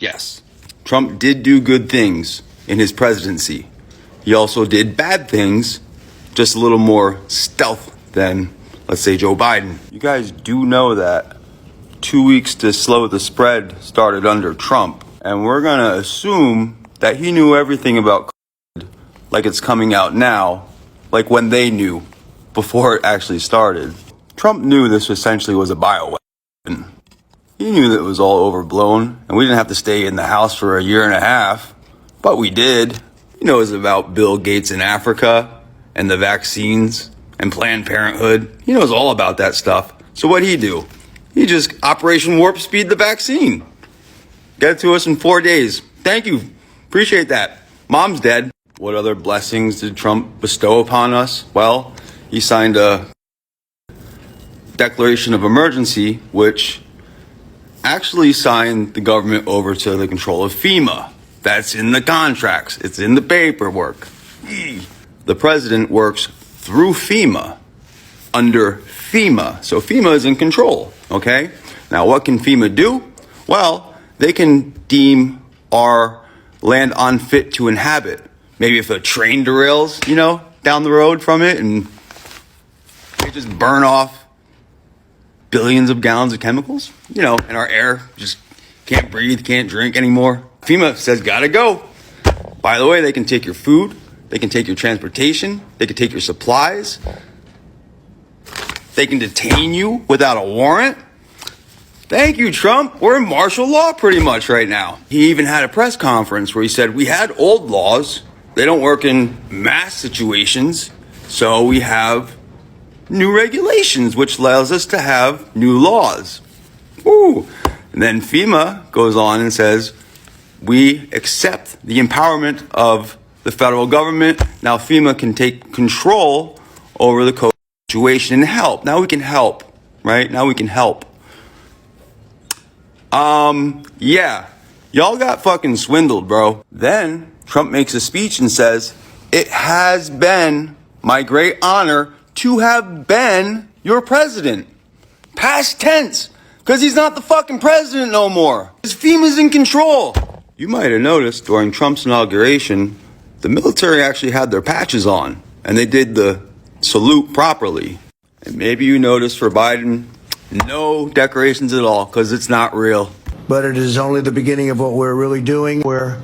Yes, Trump did do good things in his presidency. He also did bad things, just a little more stealth than, let's say, Joe Biden. You guys do know that 2 weeks to slow the spread started under Trump. And we're going to assume that he knew everything about COVID like it's coming out now, like when they knew before it actually started. Trump knew this essentially was a bioweapon. He knew that it was all overblown, and we didn't have to stay in the house for a year and a half, but we did. He knows about Bill Gates in Africa and the vaccines and Planned Parenthood. He knows all about that stuff. So what'd he do? He just Operation Warp Speed the vaccine. Get it to us in 4 days. Thank you. Appreciate that. Mom's dead. What other blessings did Trump bestow upon us? Well, he signed a declaration of emergency, which actually signed the government over to the control of FEMA. That's in the contracts. It's in the paperwork. The president works through FEMA, under FEMA. So FEMA is in control, okay? Now, what can FEMA do? Well, they can deem our land unfit to inhabit. Maybe if a train derails, down the road from it, and they just burn off billions of gallons of chemicals, and our air just can't breathe, can't drink anymore. FEMA says, gotta go. By the way, they can take your food, they can take your transportation, they can take your supplies, they can detain you without a warrant. Thank you, Trump. We're in martial law pretty much right now. He even had a press conference where he said, we had old laws, they don't work in mass situations, so we have new regulations, which allows us to have new laws. Ooh. And then FEMA goes on and says, we accept the empowerment of the federal government. Now FEMA can take control over the COVID situation and help. Now we can help, right? Now we can help. Yeah. Y'all got fucking swindled, bro. Then Trump makes a speech and says, it has been my great honor to have been your president. Past tense. Because he's not the fucking president no more. His FEMA's in control. You might have noticed during Trump's inauguration, the military actually had their patches on. And they did the salute properly. And maybe you noticed for Biden, no decorations at all, because it's not real. But it is only the beginning of what we're really doing. We're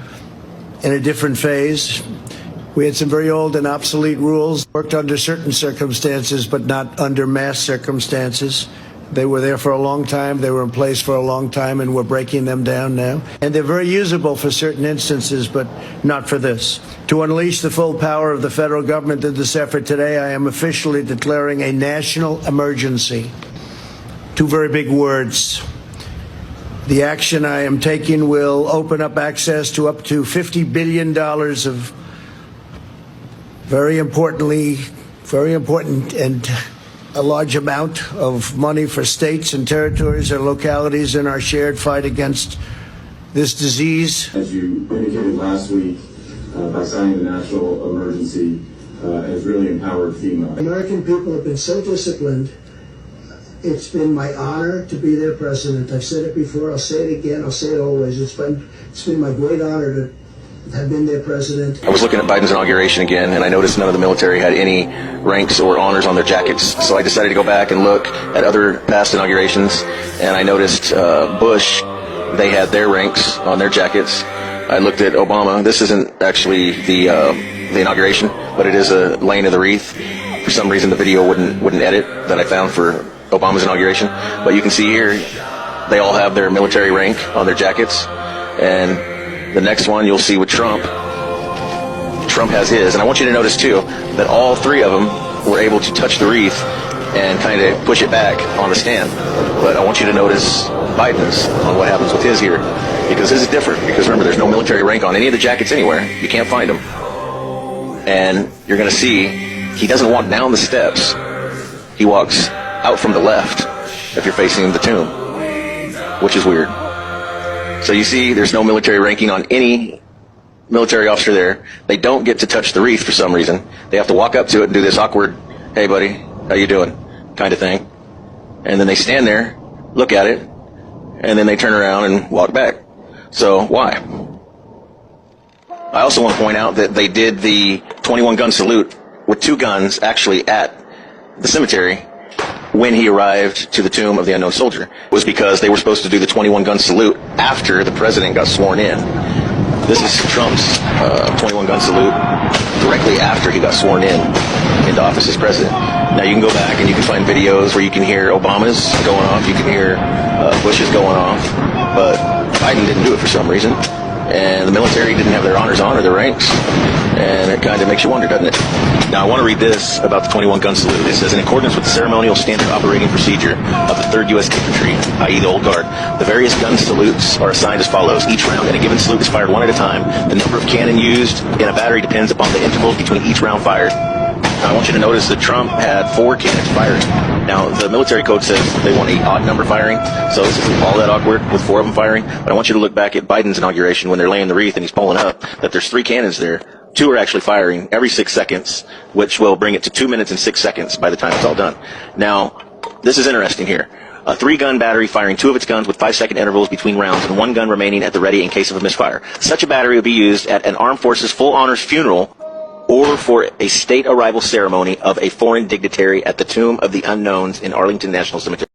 in a different phase. We had some very old and obsolete rules, worked under certain circumstances, but not under mass circumstances. They were there for a long time. They were in place for a long time, and we're breaking them down now. And they're very usable for certain instances, but not for this. To unleash the full power of the federal government in this effort today, I am officially declaring a national emergency. Two very big words. The action I am taking will open up access to up to $50 billion of very important and a large amount of money for states and territories and localities in our shared fight against this disease. As you indicated last week, by signing the national emergency, has really empowered FEMA. American people have been so disciplined. It's been my honor to be their president. I've said it before, I'll say it again, I'll say it always. It's been my great honor to have been their president. I was looking at Biden's inauguration again, and I noticed none of the military had any ranks or honors on their jackets. So I decided to go back and look at other past inaugurations, and I noticed Bush, they had their ranks on their jackets. I looked at Obama. This isn't actually the inauguration, but it is a laying of the wreath. For some reason, the video wouldn't edit that I found for Obama's inauguration. But you can see here, they all have their military rank on their jackets, and the next one you'll see with Trump. Trump has his, and I want you to notice too that all three of them were able to touch the wreath and kind of push it back on the stand. But I want you to notice Biden's on what happens with his here, because his is different. Because remember, there's no military rank on any of the jackets anywhere. You can't find them, and you're going to see he doesn't walk down the steps. He walks out from the left if you're facing the tomb, which is weird. So you see there's no military ranking on any military officer there. They don't get to touch the wreath for some reason. They have to walk up to it and do this awkward, hey buddy, how you doing, kind of thing. And then they stand there, look at it, and then they turn around and walk back. So why? I also want to point out that they did the 21 gun salute with 2 guns actually at the cemetery when he arrived to the tomb of the unknown soldier. It was because they were supposed to do the 21 gun salute after the president got sworn in. This is Trump's 21 gun salute directly after he got sworn in into office as president. Now you can go back and you can find videos where you can hear Obama's going off, you can hear Bush's going off, but Biden didn't do it for some reason. And the military didn't have their honors on or their ranks. And it kind of makes you wonder, doesn't it? Now, I want to read this about the 21 gun salute. It says, in accordance with the ceremonial standard operating procedure of the 3rd U.S. Infantry, i.e. the Old Guard, the various gun salutes are assigned as follows. Each round in a given salute is fired one at a time. The number of cannon used in a battery depends upon the intervals between each round fired. Now, I want you to notice that Trump had 4 cannons fired. Now, the military code says they want an odd number firing, so this isn't all that awkward with 4 of them firing. But I want you to look back at Biden's inauguration when they're laying the wreath and he's pulling up, that there's 3 cannons there. 2 are actually firing every 6 seconds, which will bring it to 2 minutes and 6 seconds by the time it's all done. Now, this is interesting here. A 3-gun battery firing 2 of its guns with 5-second intervals between rounds and 1 gun remaining at the ready in case of a misfire. Such a battery would be used at an armed forces full honors funeral or for a state arrival ceremony of a foreign dignitary at the Tomb of the Unknowns in Arlington National Cemetery.